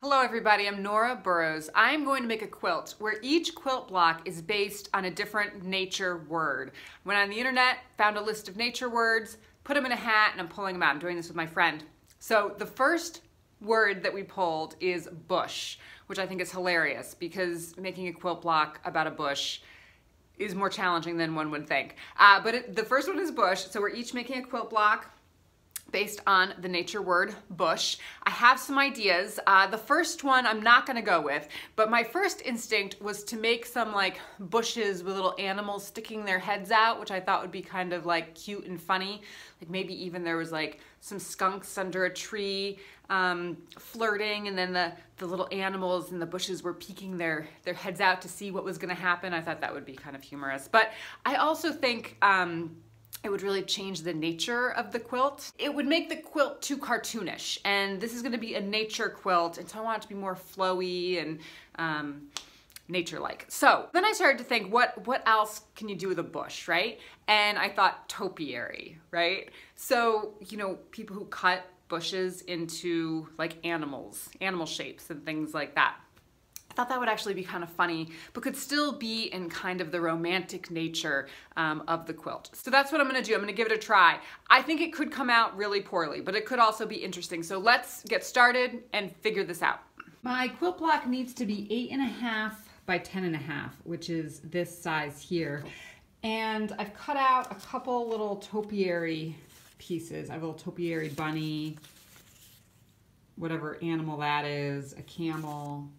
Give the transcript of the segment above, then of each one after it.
Hello everybody, I'm Nora Burrows. I'm going to make a quilt where each quilt block is based on a different nature word. Went on the internet, found a list of nature words, put them in a hat, and I'm pulling them out. I'm doing this with my friend. So the first word that we pulled is bush, which I think is hilarious because making a quilt block about a bush is more challenging than one would think. The first one is bush, so we're each making a quilt block based on the nature word bush. I have some ideas. The first one I'm not gonna go with, but my first instinct was to make some like bushes with little animals sticking their heads out, which I thought would be kind of like cute and funny. Like maybe even there was like some skunks under a tree flirting, and then the little animals in the bushes were peeking their heads out to see what was gonna happen. I thought that would be kind of humorous. But I also think it would really change the nature of the quilt. It would make the quilt too cartoonish, and this is gonna be a nature quilt, and so I want it to be more flowy and nature-like. So then I started to think, what else can you do with a bush, right? And I thought topiary, right? So, you know, people who cut bushes into like animals, animal shapes and things like that. I thought that would actually be kind of funny, but could still be in kind of the romantic nature of the quilt. So that's what I'm gonna do. I'm gonna give it a try. I think it could come out really poorly, but it could also be interesting. So let's get started and figure this out. My quilt block needs to be 8.5 by 10.5, which is this size here. And I've cut out a couple little topiary pieces. I have a little topiary bunny, whatever animal that is, a camel,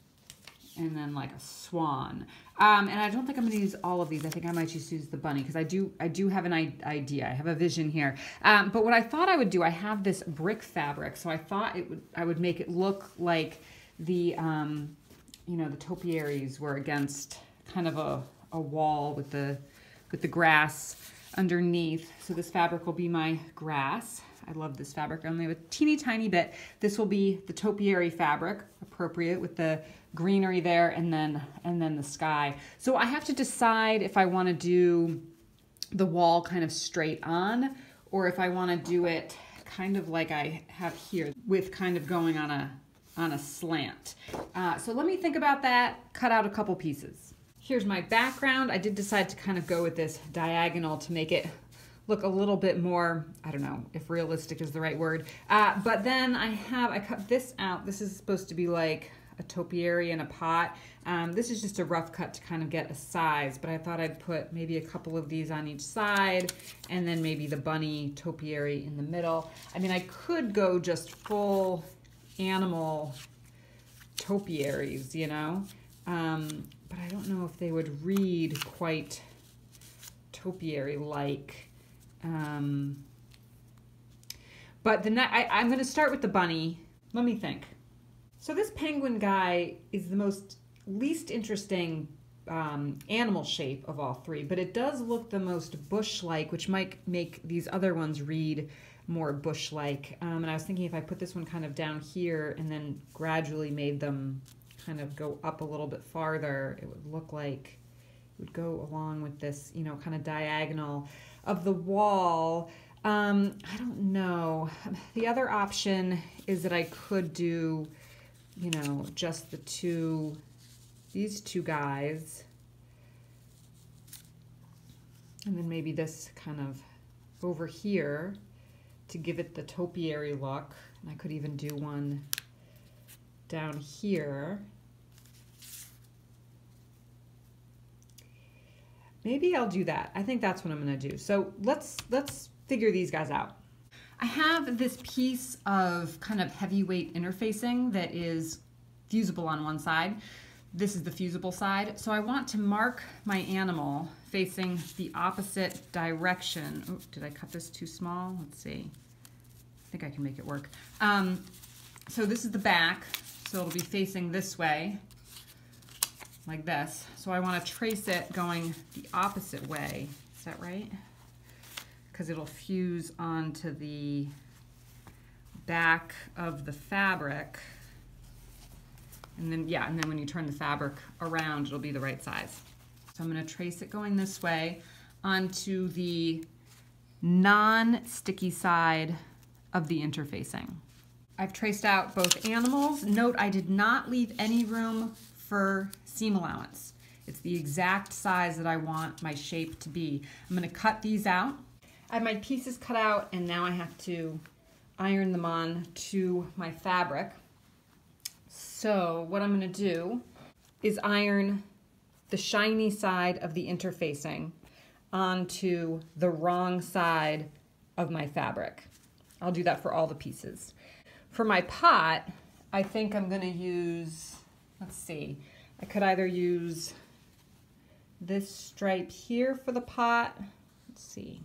and then like a swan. And I don't think I'm gonna use all of these. I think I might just use the bunny because I do have an idea. I have a vision here. But what I thought I would do, I have this brick fabric, so I thought I would make it look like the you know, the topiaries were against kind of a wall with the grass underneath. So this fabric will be my grass. I love this fabric. I only have a teeny tiny bit. This will be the topiary fabric, appropriate with the greenery there, and then the sky. So I have to decide if I want to do the wall kind of straight on, or if I want to do it kind of like I have here, with kind of going on a slant. So let me think about that, cut out a couple pieces. Here's my background. I did decide to kind of go with this diagonal to make it look a little bit more, I don't know if realistic is the right word, but then I cut this out. This is supposed to be like a topiary in a pot. This is just a rough cut to kind of get a size, but I thought I'd put maybe a couple of these on each side, and then maybe the bunny topiary in the middle. I mean, I could go just full animal topiaries, you know, but I don't know if they would read quite topiary-like. But I'm going to start with the bunny. Let me think. So this penguin guy is the least interesting animal shape of all three, but it does look the most bush-like, which might make these other ones read more bush-like. And I was thinking if I put this one kind of down here and then gradually made them kind of go up a little bit farther, it would look like it would go along with this, you know, kind of diagonal of the wall. I don't know. The other option is that I could do, you know, just these two guys, and then maybe this kind of over here to give it the topiary look. And I could even do one down here. Maybe I'll do that. I think that's what I'm gonna do. So let's figure these guys out. I have this piece of kind of heavyweight interfacing that is fusible on one side. This is the fusible side. So I want to mark my animal facing the opposite direction. Oh, did I cut this too small? Let's see. I think I can make it work. So this is the back. So it'll be facing this way, like this. So I want to trace it going the opposite way. Is that right? Because it'll fuse onto the back of the fabric. And then, yeah, and then when you turn the fabric around, it'll be the right size. So I'm going to trace it going this way onto the non-sticky side of the interfacing. I've traced out both animals. Note I did not leave any room for seam allowance. It's the exact size that I want my shape to be. I'm going to cut these out. I have my pieces cut out and now I have to iron them on to my fabric. So what I'm going to do is iron the shiny side of the interfacing onto the wrong side of my fabric. I'll do that for all the pieces. For my pot, I think I'm going to use, let's see, I could either use this stripe here for the pot, let's see,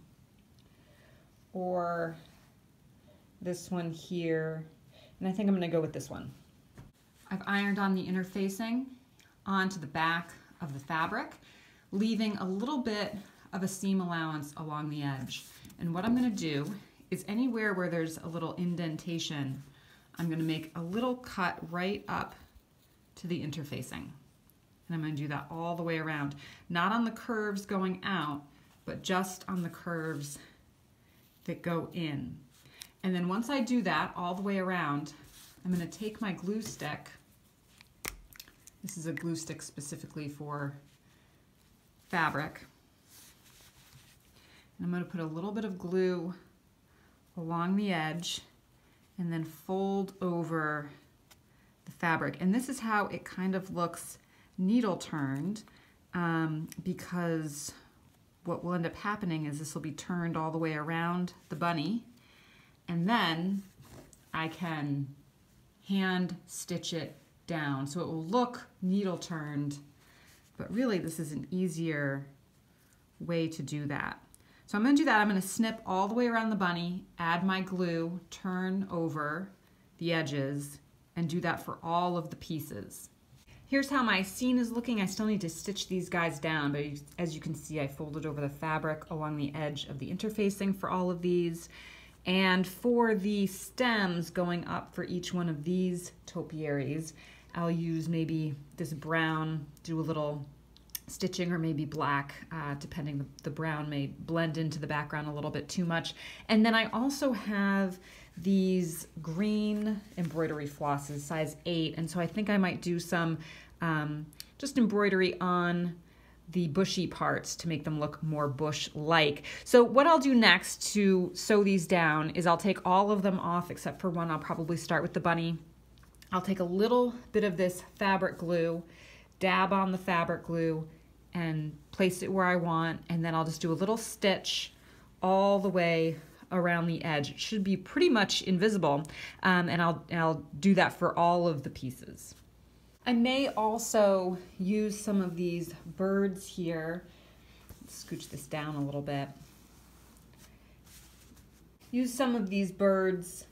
or this one here, and I think I'm going to go with this one. I've ironed on the interfacing onto the back of the fabric, leaving a little bit of a seam allowance along the edge. And what I'm going to do is anywhere where there's a little indentation, I'm going to make a little cut right up to the interfacing. And I'm going to do that all the way around. Not on the curves going out, but just on the curves that go in. And then once I do that all the way around, I'm going to take my glue stick. This is a glue stick specifically for fabric. And I'm going to put a little bit of glue along the edge and then fold over the fabric. And this is how it kind of looks needle turned, because what will end up happening is this will be turned all the way around the bunny, and then I can hand stitch it down. So it will look needle turned, but really this is an easier way to do that. So I'm going to do that. I'm going to snip all the way around the bunny, add my glue, turn over the edges, and do that for all of the pieces. Here's how my scene is looking. I still need to stitch these guys down, but as you can see, I folded over the fabric along the edge of the interfacing for all of these. And for the stems going up for each one of these topiaries, I'll use maybe this brown, do a little stitching, or maybe black, depending. The brown may blend into the background a little bit too much. And then I also have these green embroidery flosses, size 8, and so I think I might do some just embroidery on the bushy parts to make them look more bush-like. So what I'll do next to sew these down is I'll take all of them off except for one. I'll probably start with the bunny. I'll take a little bit of this fabric glue, dab on the fabric glue, and place it where I want, and then I'll just do a little stitch all the way around the edge. It should be pretty much invisible, and I'll do that for all of the pieces. I may also use some of these birds here. Let's scooch this down a little bit. Use some of these birds,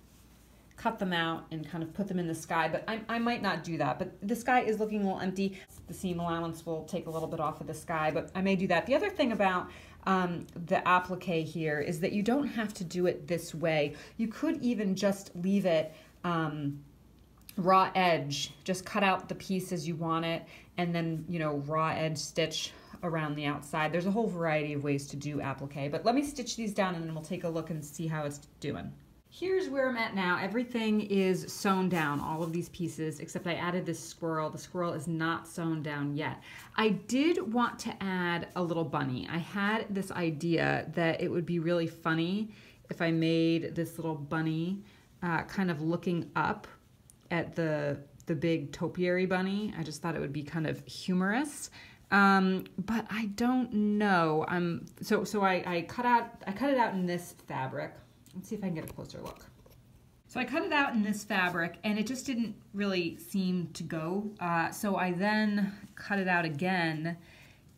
cut them out and kind of put them in the sky, but I might not do that. But the sky is looking a little empty. The seam allowance will take a little bit off of the sky, but I may do that. The other thing about the applique here is that you don't have to do it this way. You could even just leave it raw edge, just cut out the piece as you want it, and then, you know, raw edge stitch around the outside. There's a whole variety of ways to do applique, but let me stitch these down and then we'll take a look and see how it's doing. Here's where I'm at now. Everything is sewn down, all of these pieces, except I added this squirrel. The squirrel is not sewn down yet. I did want to add a little bunny. I had this idea that it would be really funny if I made this little bunny kind of looking up at the big topiary bunny. I just thought it would be kind of humorous. But I don't know. So I cut it out in this fabric. Let's see if I can get a closer look. So I cut it out in this fabric and it just didn't really seem to go. So I then cut it out again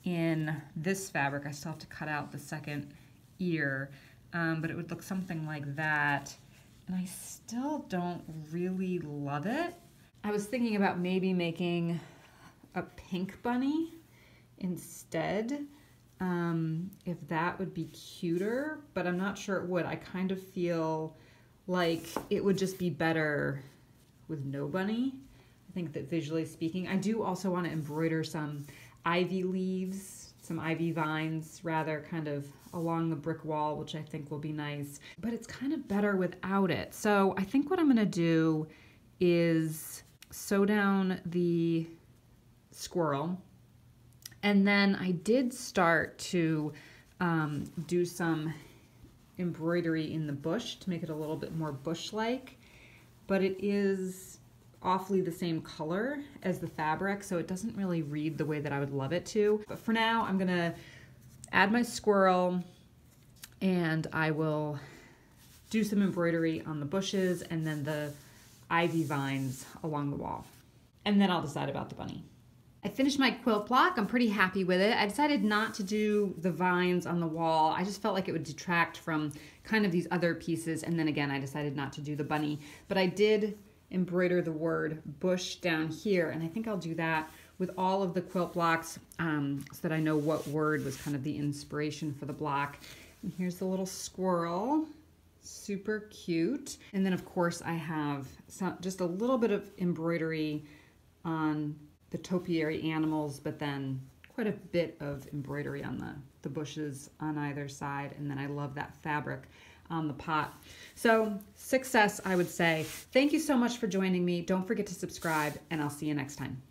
in this fabric. I still have to cut out the second ear, but it would look something like that. And I still don't really love it. I was thinking about maybe making a pink bunny instead, if that would be cuter, but I'm not sure it would. I kind of feel like it would just be better with no bunny. I think that visually speaking, I do also want to embroider some ivy leaves some ivy vines rather kind of along the brick wall, which I think will be nice, but it's kind of better without it. So I think what I'm gonna do is sew down the squirrel, and then I did start to do some embroidery in the bush to make it a little bit more bush-like, but it is awfully the same color as the fabric, so it doesn't really read the way that I would love it to. But for now, I'm gonna add my squirrel, and I will do some embroidery on the bushes and then the ivy vines along the wall. And then I'll decide about the bunny. I finished my quilt block. I'm pretty happy with it. I decided not to do the vines on the wall. I just felt like it would detract from kind of these other pieces. And then again, I decided not to do the bunny. But I did embroider the word bush down here. And I think I'll do that with all of the quilt blocks so that I know what word was kind of the inspiration for the block. And here's the little squirrel. Super cute. And then of course I have just a little bit of embroidery on the topiary animals, but then quite a bit of embroidery on the bushes on either side. And then I love that fabric on the pot. So success, I would say. Thank you so much for joining me. Don't forget to subscribe, and I'll see you next time.